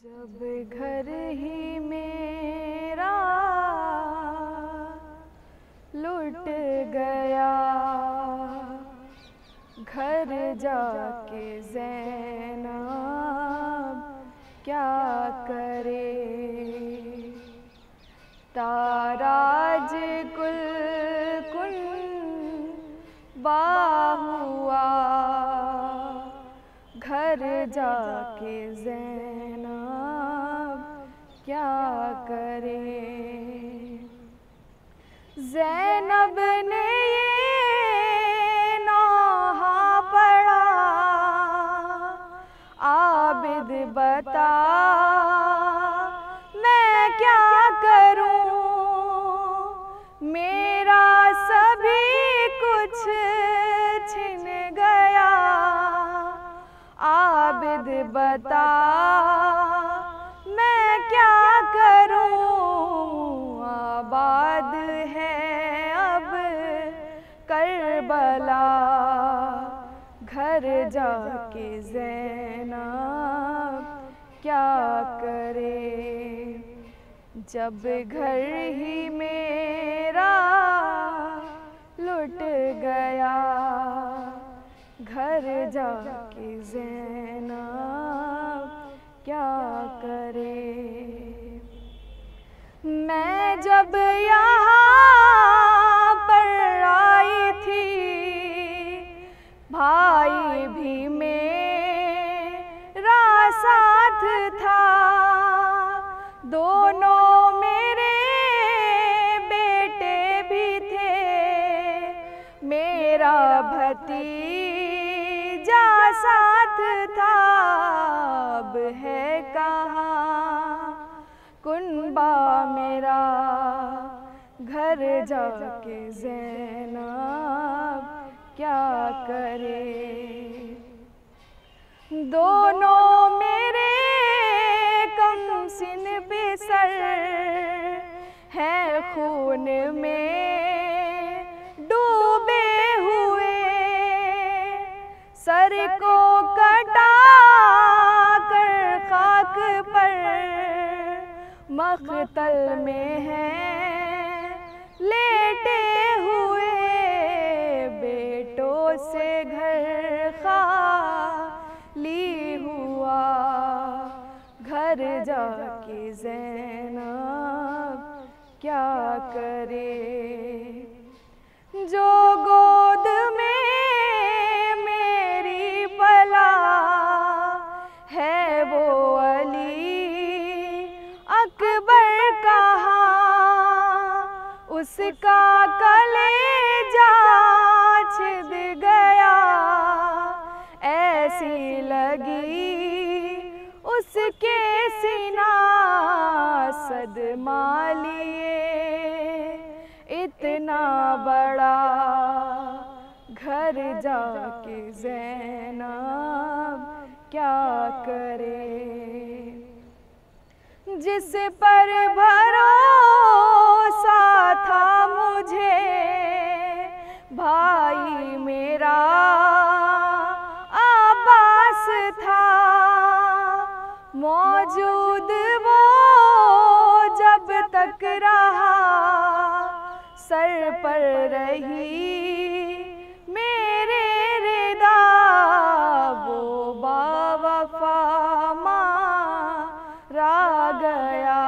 जब घर ही मेरा लुट गया, घर जाके ज़ैनब क्या करे, ताराज कुल कुन बा हुआ, घर जाके ज़ैनब क्या करे। ज़ैनब ने ये नौहा पढ़ा, आबिद बता मैं क्या करूं, मेरा सभी कुछ छिन गया। आबिद बता मैं क्या करूं, आबाद है अब करबला, घर जाके ज़ैनब क्या करे। जब घर ही मेरा लुट गया, घर जाके ज़ैनब क्या करे। मैं जब यहाँ पर आई थी, भाई भी मेरा साथ था, दोनों मेरे बेटे भी थे, मेरा भतीजा साथ था। अब है कहाँ कुनबा मेरा, घर जाके ज़ैनब क्या करे। दोनों मेरे कमसिन बेसर हैं, खून में डूबे हुए, सर को कटा कर खाक पर मख्तल में हैं लेटे हुए। बेटों से घर खाली हुआ, घर जाके ज़ैनब क्या करे। जो गोद में मेरी पला है, वो अली अकबर कहाँ, उसका कलेजा छिद गया। ऐसी लगी उसके सीना, सदमा लिए इतना बड़ा, घर जाके ज़ैनब क्या करे। जिस पर भरोसा था मुझे, भाई मेरा आबास था, मौजूद वो जब तक रहा, सर पर रही मेरे रिदा। वो बावफा मारा गया,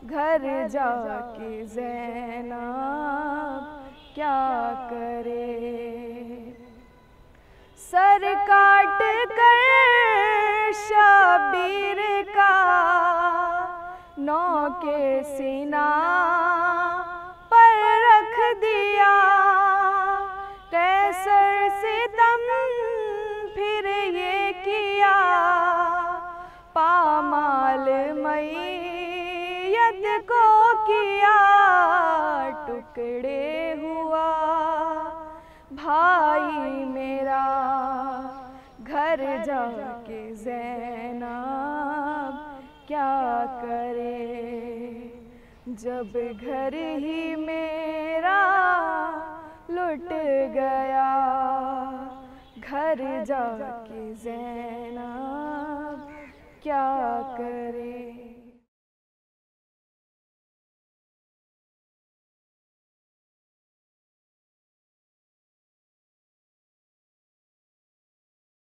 घर जाके ज़ैनब क्या करे। सर काट कर शबीर का नौ के सीना पर रख दिया। कैसर सितम फिर ये किया, पामाल मैयत को किया टुकड़े हुआ। भाई मेरा घर जाके ज़ैनब क्या करे। जब घर ही मेरा लुट गया, घर जाके ज़ैनब क्या करे।